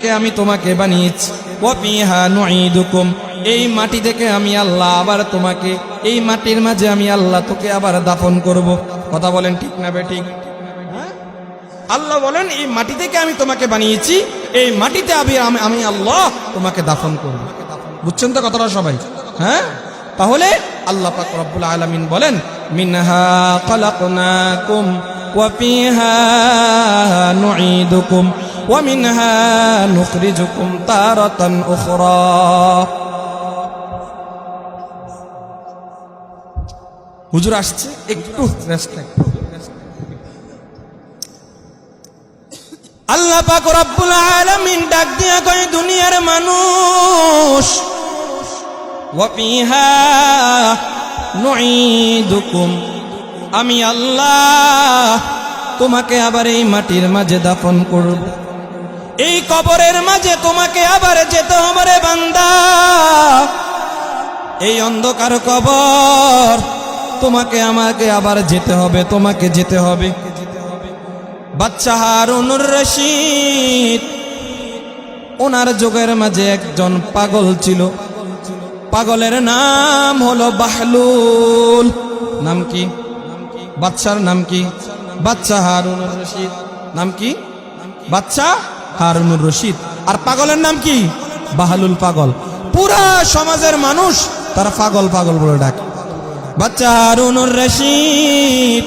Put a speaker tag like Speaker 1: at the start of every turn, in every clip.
Speaker 1: আমি তোমাকে বানিয়েছি ওয়া ফিহা নুঈদুকুম, এই মাটি থেকে আমি আল্লাহ আবার তোমাকে, এই মাটির মাঝে আমি আল্লাহ তোকে আবার দাফন করব। কথা বলেন ঠিক না বেঠিক? আল্লাহ বলেন এই মাটি থেকে আমি তোমাকে বানিয়েছি, এই মাটিতে আমি আল্লাহ তোমাকে দাফন করব। বুঝছেন তো কথাটা সবাই? হ্যাঁ, তাহলে আল্লাহ পাক রব্বুল আলামিন বলেন মিনহা খালাকনাকুম ওয়া ফিহা নুঈদুকুম ওয়া মিনহা নুখরিজুকুম তারাতান উখরা। হুজুর আসছে, একটু রেস্ট নেন। আল্লাহ পাক রব্বুল আলামিন ডাক দিয়া কয় দুনিয়ার মানুষ, ওয়া ফিহা নুঈদুকুম, আমি আল্লাহ তোমাকে আবার এই মাটির মাঝে দাফন করব। এই কবরের মাঝে তোমাকে আবার যেতে হবে রে বান্দা। এই অন্ধকার কবর তোমাকে আমাকে আবার যেতে হবে, তোমাকে যেতে হবে। বাচ্চা হারুনুর রশিদ, ওনার যুগের মাঝে একজন পাগল ছিল। পাগলের নাম হলো বাহলুল। নাম কি? বাচ্চার নাম কি? বাচ্চা হারুনুর রশিদ। নাম কি? বাচ্চা হারুনুর রশিদ। আর পাগলের নাম কি? বাহলুল পাগল। পুরা সমাজের মানুষ তারা পাগল পাগল বলে ডাকে। বাচ্চা হারুনুর রশিদ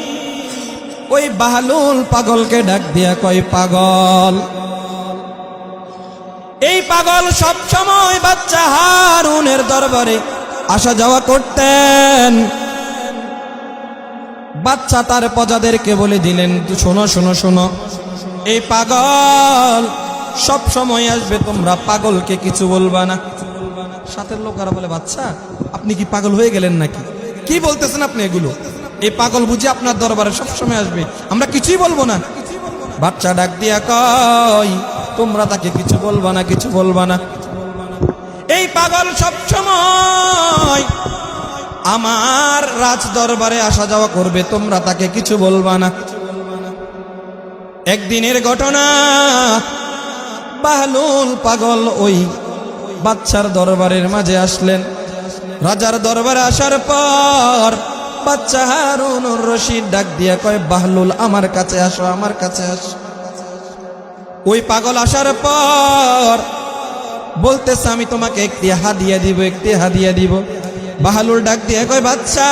Speaker 1: ওই বাহলুল পাগলকে ডাক দিয়া কয় পাগল। এই পাগল সব সময় বাচ্চা হারুনের দরবারে আসা যাওয়া করতেন। বাচ্চা তার প্রজাদেরকে বলে দিলেন, শোনো শোনো শোনো, এই পাগল সব সময় আসবে, তোমরা পাগলকে কিছু বলবা না। সাথের লোকেরা বলে, বাচ্চা আপনি কি পাগল হয়ে গেলেন নাকি? কি বলতেছেন আপনি এগুলো? এই পাগল বুঝি আপনার দরবারে সব সময় আসবে, আমরা কিছুই বলবো না। বাচ্চা ডাক দিয়া কয়, তোমরা তাকে কিছু বলবা না, কিছু বলবা না। এই পাগল সব সময় আমার রাজ দরবারে আসা যাওয়া করবে, তোমরা তাকে কিছু বলবা না। একদিনের ঘটনা, বাহলুল পাগল ওই বাচ্চার দরবারের মাঝে আসলেন। রাজার দরবারে আসার পর বাচ্চা হারুনুর রশিদ ডাক দিয়া কয়, বাহলুল আমার কাছে আসো, আমার কাছে আসো। ওই পাগল আসার পর বলতেছে, আমি তোমাকে একটি হাদিয়া দিব, একটি হাদিয়া দিব। বাহলুল ডাক দিয়া কয়, বাচ্চা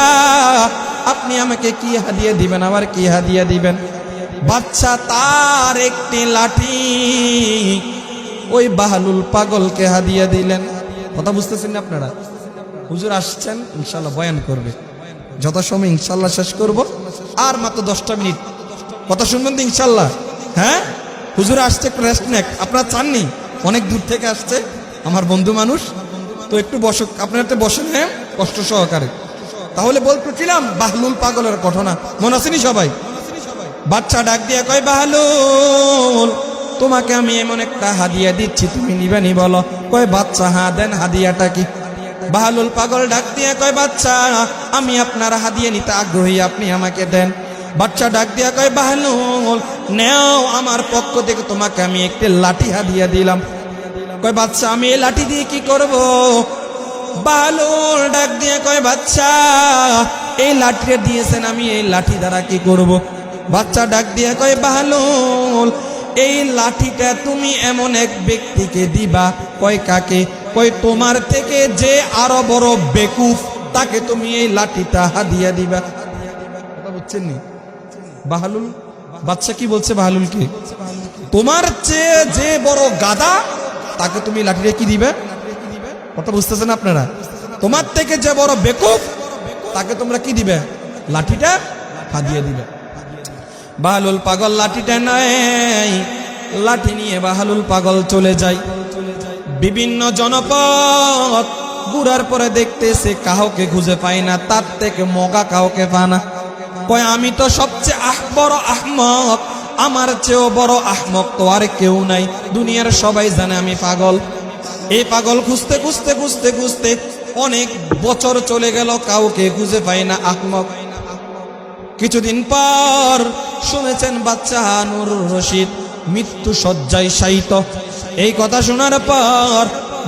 Speaker 1: আপনি আমাকে কি হাদিয়া দিবেন, আবার কি হাদিয়া দিবেন? বাচ্চা তার একটি লাঠি ওই বাহলুল পাগলকে হাদিয়া দিলেন। কথা বুঝতেছেন না আপনারা? হুজুর আসছেন, ইনশাল্লাহ বয়ান করবে, যত সময় ইনশাল্লাহ শেষ করব, আর মাত্র 10টা মিনিট কথা শুনবেন তো ইনশাল্লাহ। হ্যাঁ, হুজুর আসছে, একটু রেস্ট নেক। আপনারা চাননি? অনেক দূর থেকে আসছে আমার বন্ধু মানুষ, তো একটু বসুক, আপনারা একটু বসেন, হ্যাঁ, কষ্ট সহকারে। তাহলে বলতেছিলাম বাহলুল পাগলের ঘটনা, মনে আসেনি সবাই? বাচ্চা ডাক দিয়া কয়, বাহলুল তোমাকে আমি এমন একটা হাদিয়া দিচ্ছি, তুমি নিবেনি বলো? কয়, বাচ্চা হ্যাঁ দেন, হাদিয়াটা কি? বাহলুল পাগল ডাক দিয়া কয়, বাচ্চা আমি আপনার হাদিয়া নিতে আগ্রহী, আপনি আমাকে দেন। বাচ্চা ডাক দিয়া কয়, বাহলুল নেও, আমার পক্ষ থেকে তোমাকে আমি একটি লাঠি হাদিয়া দিলাম। কয়, বাচ্চা আমি এই লাঠি দিয়ে কি করব? বাহলুল ডাক দিয়া কয়, বাচ্চা এই লাঠিটা দিয়েছেন, আমি এই লাঠি দ্বারা কি করব? বাচ্চা ডাক দিয়া কয়, বাহলুল এই লাঠিটা তুমি এমন এক ব্যক্তিকে দিবা। কয়, কাকে? কয়, তোমার থেকে যে আরো বড় বেকুফ, তাকে তুমি এই লাঠিটা হাদিয়া দিবা। কথা বুঝছেন নি? বাহলুল বাচ্চা কি বলছে বাহলুলকে? তোমার চেয়ে যে বড় গাদা, তাকে তুমি লাঠিটা কি দিবে? কথা বুঝতেছেন আপনারা? তোমার থেকে যে বড় বেকুফ, তাকে তোমরা কি দিবে? লাঠিটা হাদিয়া দিবে। বাহলুল পাগল লাঠিটা নাই, লাঠি নিয়ে বাহলুল পাগল চলে যায়। বিভিন্ন জনপদ ঘুরার পরে দেখতেছে কাউকে খুঁজে পায় না, তার থেকে মগা কাউকে পায় না। কয়, আমি তো সবচেয়ে বড় আহমক, আমার চেয়েও বড় আহমক তো আর কেউ নাই, দুনিয়ার সবাই জানে আমি পাগল। এই পাগল খুঁজতে খুঁজতে খুঁজতে খুঁজতে অনেক বছর চলে গেল, কাউকে খুঁজে পায় না আহমক। কিছুদিন পর শুনেছেন বাচ্চা হারুনুর রশিদ মৃত্যু শয্যায় শায়িত। এই কথা শোনার পর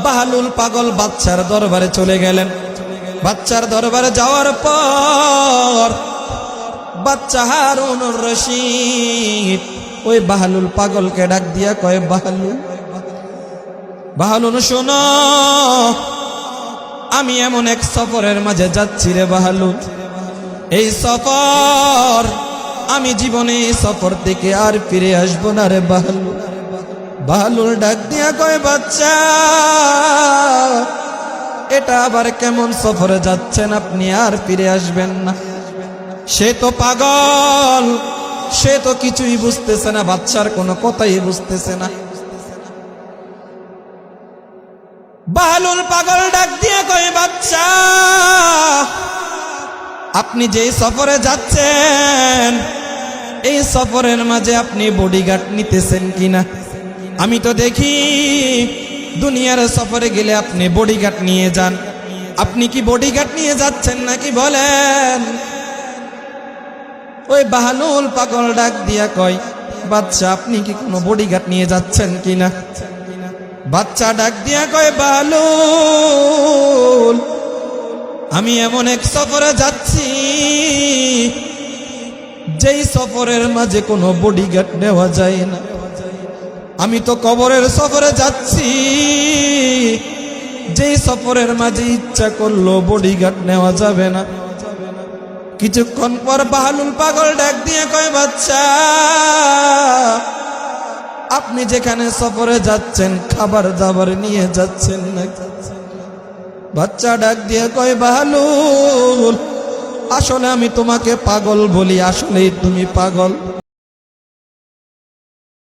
Speaker 1: বাহলুল পাগল বাচ্চার দরবারে চলে গেলেন। বাচ্চার দরবারে যাওয়ার পর বাচ্চা হারুনুর রশিদ ওই বাহলুল পাগলকে ডাক দিয়া কয়, বাহলুল শোনো, আমি এমন এক সফরের মাঝে যাচ্ছি রে বাহলুল। এই সফর আমি জীবনে এই সফর থেকে আর ফিরে আসবো না রে বাহলুল। বাহলুল ডাক দিয়া কয়, বাচ্চা এটা আবার কেমন সফরে যাচ্ছেন আপনি, আর ফিরে আসবেন না? সে তো পাগল, সে তো কিছুই বুঝতেছে না, বাচ্চার কোনো কথাই বুঝতেছে না। বাহলুল পাগল ডাক দিয়ে কয়, বাচ্চা আপনি যেই সফরে যাচ্ছেন এই সফরের মাঝে আপনি বডিগার্ড নিতেছেন কিনা? আমি তো দেখি দুনিয়ার সফরে গেলে আপনি বডিগার্ড নিয়ে যান, আপনি কি বডিগার্ড নিয়ে যাচ্ছেন নাকি বলেন? ওই বাহলুল পাগল ডাক দিয়া কয়, বাচ্চা আপনি কি কোনো বডিগার্ড নিয়ে যাচ্ছেন কিনা? বাচ্চা ডাক দিয়া কয়, বাহলুল আমি এমন এক সফরে যাচ্ছি যেই সফরের মাঝে কোনো বডিগার্ড নেওয়া যায় না। আমি তো কবরের সফরে যাচ্ছি যেই সফরের মাঝে ইচ্ছা করলো বডিগার্ড নেওয়া যাবে না। কিছুক্ষণ পর বাহলুল পাগল ডাক দিয়ে কয়, বাচ্চা আপনি যেখানে সফরে যাচ্ছেন খাবার দাবার নিয়ে যাচ্ছেন না? বাচ্চা ডাক দিয়ে কয়, বাহলুল আসলে আমি তোমাকে পাগল বলি, আসলেই তুমি পাগল।